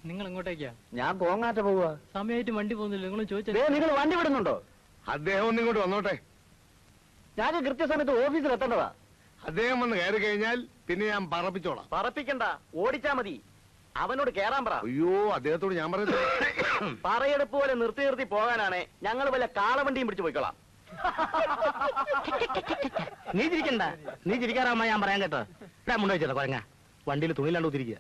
നിങ്ങൾ എങ്ങോട്ടേക്കാ? ഞാൻ കോങ്ങാറ്റ പോവുക. സമയമായിട്ട് വണ്ടി പോകുന്നില്ല. നിങ്ങൾ ചോദിച്ചാൽ നിങ്ങൾ വണ്ടി വിടുന്നുണ്ടോ? അദ്ദേഹം ഒന്ന് ഇങ്ങോട്ട് വന്നോട്ടെ. ഞാൻ കൃത്യസമയത്ത് ഓഫീസിൽ എത്തേണ്ടതാ. അദ്ദേഹം വന്ന് കയറി കഴിഞ്ഞാൽ പിന്നെ ഞാൻ പറപ്പിച്ചോളാം. പറപ്പിക്കണ്ട, ഓടിച്ചാ മതി. അവനോട് കേറാൻ പറ. അയ്യോ, അദ്ദേഹത്തോട് ഞാൻ പറയുന്നത് പറയെടുപ്പ് പോലെ നിർത്തി നിർത്തി പോകാനാണ്. ഞങ്ങൾ വല്ല കാളവണ്ടിയും പിടിച്ചു പോയിക്കോളാം. നീ ചിരിക്കണ്ട, നീ ചിരിക്കാറാവുമ്പോ ഞാൻ പറയാൻ കേട്ടോ. മുന്നേ വെച്ചോ കൊരങ്ങ, വണ്ടിയിൽ തുണിയിലാണ്ട് ഉത്തിരിക്കുക.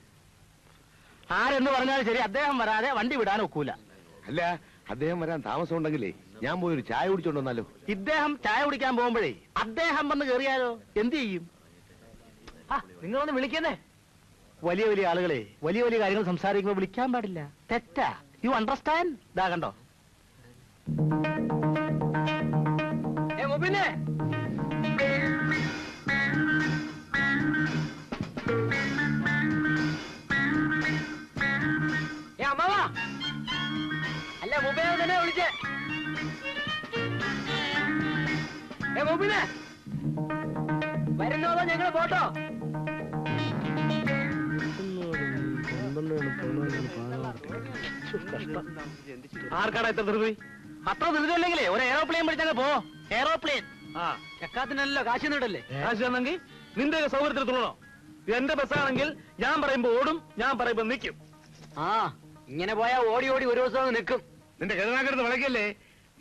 ആരെന്ന് പറഞ്ഞാലും ശരി, അദ്ദേഹം വരാതെ വണ്ടി വിടാൻ ഒക്കൂല. അല്ല, അദ്ദേഹം വരാൻ താമസം ഉണ്ടെങ്കിലേ ഞാൻ പോയി ഒരു ചായ കുടിച്ചോണ്ട് വന്നാലോ? ഇദ്ദേഹം ചായ കുടിക്കാൻ പോകുമ്പോഴേ അദ്ദേഹം വന്ന് കേറിയാലോ? എന്ത് ചെയ്യും? നിങ്ങളൊന്ന് വിളിക്കുന്നേ. വലിയ വലിയ ആളുകളെ വലിയ വലിയ കാര്യങ്ങൾ സംസാരിക്കുമ്പോൾ വിളിക്കാൻ പാടില്ല. തെറ്റാ. You understand? ഇതാ കണ്ടോ. പിന്നെ അമ്മാവാ, അല്ല മുബൈൽ തന്നെ വിളിച്ചേ. മുബിനെ വരുന്നതോ ഞങ്ങള് പോട്ടോ? ആർക്കാടാ ഇത്ര ധൃതി? അത്ര ധൃതി അല്ലെങ്കിലേ ഒരു എയറോപ്ലെയിൻ പിടിച്ചങ്ങ് പോ. എയറോപ്ലെയിൻ ചക്കാത്തിനല്ലോ കാശ് നീടല്ലേ. കാശ് തന്നെങ്കിൽ നിന്റെ സൗകര്യത്തിൽ തുള്ളണോ? എന്റെ ബസ്സാണെങ്കിൽ ഞാൻ പറയുമ്പോ ഓടും, ഞാൻ പറയുമ്പോ നിൽക്കും. ഇങ്ങനെ പോയാ ഓടി ഓടി ഒരു ദിവസം നിൽക്കും. നിന്റെ ഗതാഗതം വിളക്കല്ലേ?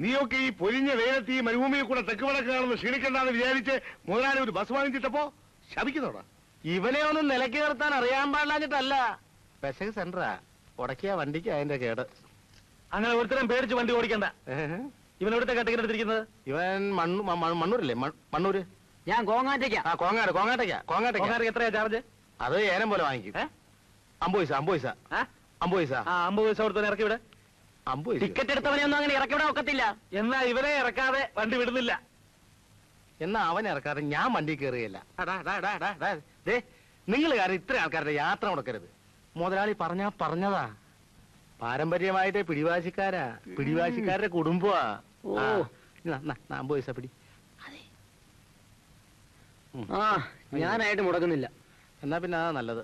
നീയൊക്കെ ഈ പൊരിഞ്ഞ വെയിലത്ത് ഈ മരുഭൂമിയിൽ കൂടെ തെക്ക് വടക്കാണെന്ന് ക്ഷീണിക്കണ്ടെന്ന് വിചാരിച്ച് മുതലാളി ഒരു ബസ് വാങ്ങിച്ചിട്ടപ്പോ ശപിക്കുന്നോടാ. ഇവനെ ഒന്നും നിലയ്ക്ക് നിർത്താൻ അറിയാൻ പാടില്ലാഞ്ഞിട്ടല്ല. പെസക് സെന്ററാ, ഉടക്കിയ വണ്ടിക്ക് അതിന്റെ കേട്. അങ്ങനെ ഒരുത്തരം പേടിച്ച് വണ്ടി ഓടിക്കണ്ട. ഇവനോടത്തെ ടിക്കറ്റ് എടുത്തിരിക്കുന്നത്? ഇവൻ മണ്ണൂരല്ലേ? മണ്ണൂര്. ഞാൻ കോങ്ങാട്ടേക്കാ. കോങ്ങാട്ടേക്ക് എത്രയാ ചാർജ്? അത് ഏനം പോലെ വാങ്ങിക്കും. 50 പൈസ. 50 പൈസ കൊടുത്തവനെ ഇറക്കി വിടെ. ടിക്കറ്റ് എടുത്തവനെ ഒന്നും അങ്ങനെ ഇറക്കി വിടാൻ ഒക്കത്തില്ല. എന്നാ ഇവനെ ഇറക്കാതെ വണ്ടി വിടുന്നില്ല. എന്നാ അവനെ ഇറക്കാതെ ഞാൻ വണ്ടി കയറുകയില്ല. നിങ്ങൾ കാരണം ഇത്ര ആൾക്കാരുടെ യാത്ര മുടക്കരുത്. മുതലാളി പറഞ്ഞതാ. പാരമ്പര്യമായിട്ട് പിടിവാശിക്കാരുടെ കുടുംബമാ. 50 പൈസ പിടി. ഞാനായിട്ട് മുടക്കുന്നില്ല. എന്നാ പിന്നെ അതാ നല്ലത്.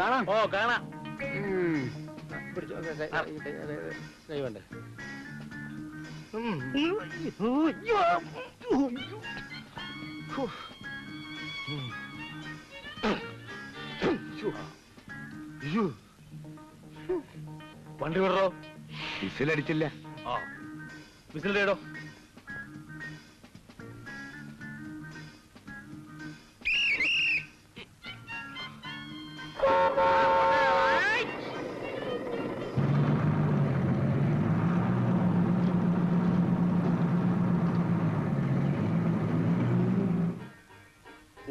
കാണാം. കാണാം. വേണ്ടേ? വണ്ടി വിടറോ? വിസിലടിച്ചില്ല. വിസിലിടോ.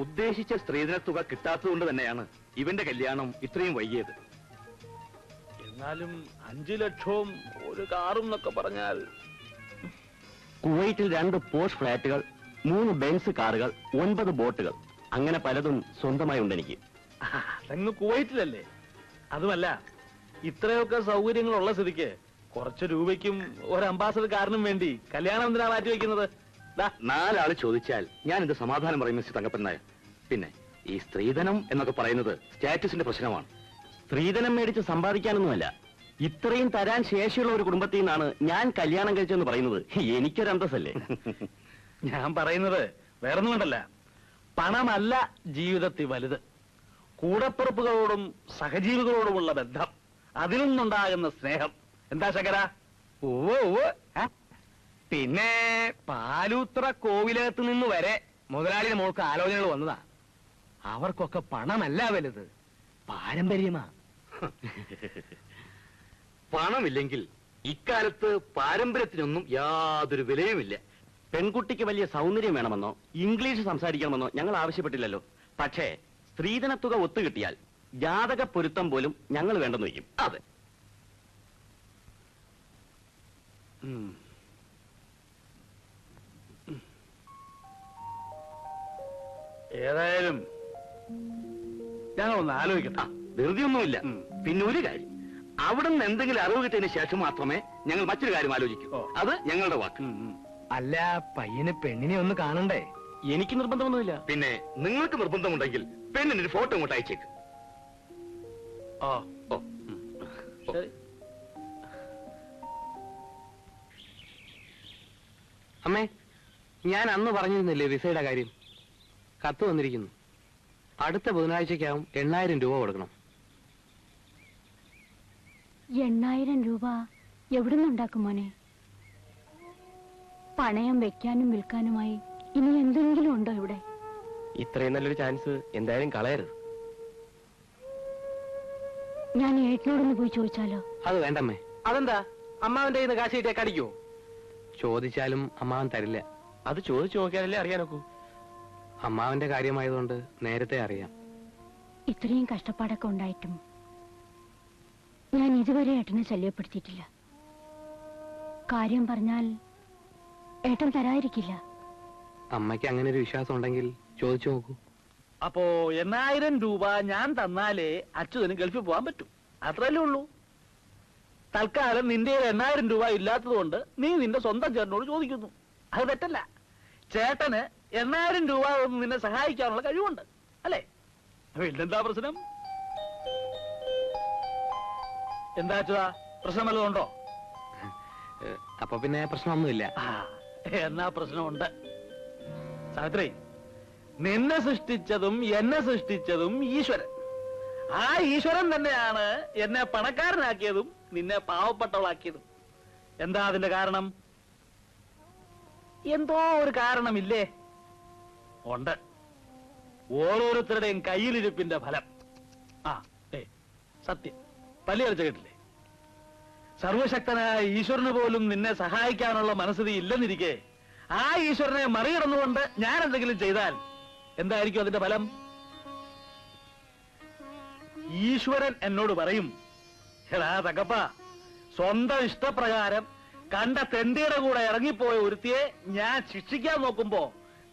ഉദ്ദേശിച്ച സ്ത്രീധന തുക കിട്ടാത്തതുകൊണ്ട് തന്നെയാണ് ഇവന്റെ കല്യാണം ഇത്രയും വൈകിയത്. എന്നാലും 5 ലക്ഷവും ഒരു കാറും എന്നൊക്കെ പറഞ്ഞാൽ. കുവൈറ്റിൽ 2 പോഷ് ഫ്ലാറ്റുകൾ, 3 ബെൻസ് കാറുകൾ, 9 ബോട്ടുകൾ, അങ്ങനെ പലതും സ്വന്തമായി ഉണ്ട് എനിക്ക്. അങ്ങ് കുവൈറ്റിലല്ലേ? അതുമല്ല, ഇത്രയൊക്കെ സൗകര്യങ്ങളുള്ള സ്ഥിതിക്ക് കുറച്ച് രൂപയ്ക്കും ഒരു അംബാസഡർ കാറിനും വേണ്ടി കല്യാണം എന്തിനാ മാറ്റി വെക്കുന്നത്? 4 ആള് ചോദിച്ചാൽ ഞാൻ ഇത് സമാധാനം പറയും മിസ്റ്റർ തങ്കപ്പൻ നായർ. പിന്നെ ഈ സ്ത്രീധനം എന്നൊക്കെ പറയുന്നത് സ്റ്റാറ്റസിന്റെ പ്രശ്നമാണ്. സ്ത്രീധനം മേടിച്ച് സമ്പാദിക്കാനൊന്നുമല്ല. ഇത്രയും തരാൻ ശേഷിയുള്ള ഒരു കുടുംബത്തിൽ നിന്നാണ് ഞാൻ കല്യാണം കഴിച്ചെന്ന് പറയുന്നത്. എനിക്കൊരു അന്തസ്സല്ലേ. ഞാൻ പറയുന്നത് വേറൊന്നും കൊണ്ടല്ല. പണമല്ല ജീവിതത്തിൽ വലുത്. കൂടപ്പിറപ്പുകളോടും സഹജീവികളോടുമുള്ള ബന്ധം, അതിൽ നിന്നുണ്ടാകുന്ന സ്നേഹം. എന്താ ശങ്കര? പിന്നെ പാലൂത്ര കോവിലകത്ത് നിന്ന് വരെ മുതലാളിയുടെ മോൾക്ക് ആലോചനകൾ വന്നതാ. അവർക്കൊക്കെ പണമല്ല വലുത്, പാരമ്പര്യമാ. പണമില്ലെങ്കിൽ ഇക്കാലത്ത് പാരമ്പര്യത്തിനൊന്നും യാതൊരു വിലയുമില്ല. പെൺകുട്ടിക്ക് വലിയ സൗന്ദര്യം വേണമെന്നോ ഇംഗ്ലീഷ് സംസാരിക്കണമെന്നോ ഞങ്ങൾ ആവശ്യപ്പെട്ടില്ലല്ലോ. പക്ഷേ സ്ത്രീധന തുക ഒത്തുകിട്ടിയാൽ ജാതക പൊരുത്തം പോലും ഞങ്ങൾ വേണ്ടെന്ന് വയ്ക്കും. അതെ. ഏതായാലും ഞങ്ങളൊന്ന് ആലോചിക്കട്ടെ. ധൃതിയൊന്നുമില്ല. പിന്നെ ഒരു കാര്യം, അവിടെ നിന്ന് എന്തെങ്കിലും അറിവ് കിട്ടിയതിന് ശേഷം മാത്രമേ ഞങ്ങൾ മറ്റൊരു കാര്യം ആലോചിക്കൂ. അത് ഞങ്ങളുടെ വാക്ക്. അല്ല, പയ്യന് പെണ്ണിനെ ഒന്ന് കാണണ്ടേ? എനിക്ക് നിർബന്ധമൊന്നുമില്ല. പിന്നെ നിങ്ങൾക്ക് നിർബന്ധമുണ്ടെങ്കിൽ പെണ്ണിനൊരു ഫോട്ടോ ഇങ്ങോട്ട് അയച്ചേക്ക്. ഓ ഓ ശരി. അമ്മേ, ഞാൻ അന്ന് പറഞ്ഞിരുന്നില്ലേ വിസയുടെ കാര്യം? കത്ത് വന്നിരിക്കുന്നു. അടുത്ത ബുധനാഴ്ചക്കകം 8,000 രൂപ കൊടുക്കണം. 8,000 രൂപ എവിടുന്നുണ്ടാക്കും മോനെ? പണയം വെക്കാനും വിൽക്കാനുമായി ഇനി എന്തെങ്കിലും ഉണ്ടോ ഇവിടെ? ഇത്രയും നല്ലൊരു ചാൻസ് എന്തായാലും കളയരുത്. ഞാൻ ഏട്ടനോടൊന്ന് പോയി ചോദിച്ചാലോ? അത് വേണ്ടമ്മേ. അതെന്താ? അമ്മാവന്റെ കയ്യിൽ നിന്ന് കാശ് കിട്ടിയാ കടിക്കോ? ചോദിച്ചാലും അമ്മാവൻ തരില്ല. അത് ചോദിച്ചു നോക്കിയാലല്ലേ അറിയാനൊക്കൂ. അമ്മാവന്റെ കാര്യമായതുകൊണ്ട് നേരത്തെ അറിയാം. ഇത്രയും കഷ്ടപ്പാടൊക്കെ ഉണ്ടായിട്ടും ഞാൻ ഇതുവരെ ഏട്ടനെ ശല്യപ്പെടുത്തിയിട്ടില്ല. കാര്യം പറഞ്ഞാൽ ഏട്ടൻ തരാതിരിക്കില്ല. അമ്മയ്ക്ക് അങ്ങനെ ഒരു വിശ്വാസം ഉണ്ടെങ്കിൽ ചോദിച്ചു നോക്കൂ. അപ്പോ 8,000 രൂപ ഞാൻ തന്നാലേ അച്യുതന് ഗൾഫിൽ പോകാൻ പറ്റും. അത്രയല്ലേ ഉള്ളൂ. തൽക്കാലം നിന്റെ 8,000 രൂപ ഇല്ലാത്തത് കൊണ്ട് നീ നിന്റെ സ്വന്തം ചേട്ടനോട് ചോദിക്കുന്നു. അത് തെറ്റല്ല. ചേട്ടന് 8,000 രൂപ ഒന്ന് നിന്നെ സഹായിക്കാനുള്ള കഴിവുണ്ട്, അല്ലേ? പിന്നെന്താ പ്രശ്നം? എന്താ അച്യുതാ, പ്രശ്നം വല്ലതും ഉണ്ടോ? അപ്പൊ പിന്നെ പ്രശ്നമൊന്നുമില്ല. എന്നാ പ്രശ്നമുണ്ട്. സാവിത്രി, നിന്നെ സൃഷ്ടിച്ചതും എന്നെ സൃഷ്ടിച്ചതും ഈശ്വരൻ. ആ ഈശ്വരൻ തന്നെയാണ് എന്നെ പണക്കാരനാക്കിയതും നിന്നെ പാവപ്പെട്ടവളാക്കിയതും. എന്താ അതിന്റെ കാരണം? എന്തോ ഒരു കാരണമില്ലേ? ഉണ്ട്. ഓരോരുത്തരുടെയും കയ്യിലിരിപ്പിന്റെ ഫലം. ആ സത്യം പല്ലി കളിച്ച കേട്ടില്ലേ? സർവശക്തനായ ഈശ്വരന് പോലും നിന്നെ സഹായിക്കാനുള്ള മനസ്ഥിതി ഇല്ലെന്നിരിക്കെ ആ ഈശ്വരനെ മറികടന്നുകൊണ്ട് ഞാൻ എന്തെങ്കിലും ചെയ്താൽ എന്തായിരിക്കും അതിന്റെ ഫലം? ഈശ്വരൻ എന്നോട് പറയും, എടാ തകപ്പ, സ്വന്തം ഇഷ്ടപ്രകാരം കണ്ട തെണ്ടിയുടെ കൂടെ ഇറങ്ങിപ്പോയ ഒരുത്തിയെ ഞാൻ ശിക്ഷിക്കാൻ നോക്കുമ്പോ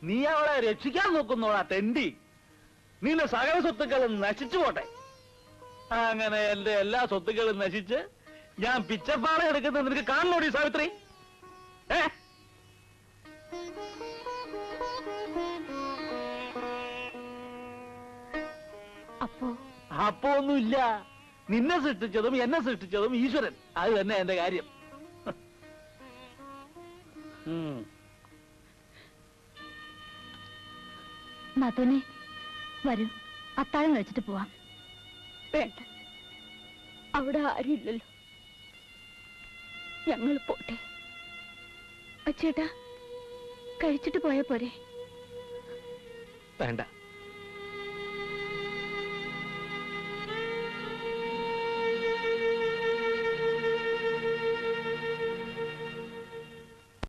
നീ അവളെ രക്ഷിക്കാൻ നോക്കുന്നോടാ തെണ്ടി. നിന്റെ സകല സ്വത്തുക്കളും നശിച്ചു പോട്ടെ. അങ്ങനെ എന്റെ എല്ലാ സ്വത്തുക്കളും നശിച്ച് ഞാൻ പിച്ചപ്പാറ എടുക്കുന്നത് നിനക്ക് കാണണോടി സാവിത്രി? അപ്പോ ഒന്നുമില്ല. നിന്നെ സൃഷ്ടിച്ചതും എന്നെ സൃഷ്ടിച്ചതും ഈശ്വരൻ. അത് തന്നെ എന്റെ കാര്യം. നാത്തോനെ വരൂ, അത്താഴം കഴിച്ചിട്ട് പോവാം. വേണ്ട, അവിടെ ആരുമില്ലല്ലോ, ഞങ്ങൾ പോട്ടെ. അച്ചേട്ടാ, കഴിച്ചിട്ട് പോയാ പോരെ? വേണ്ട.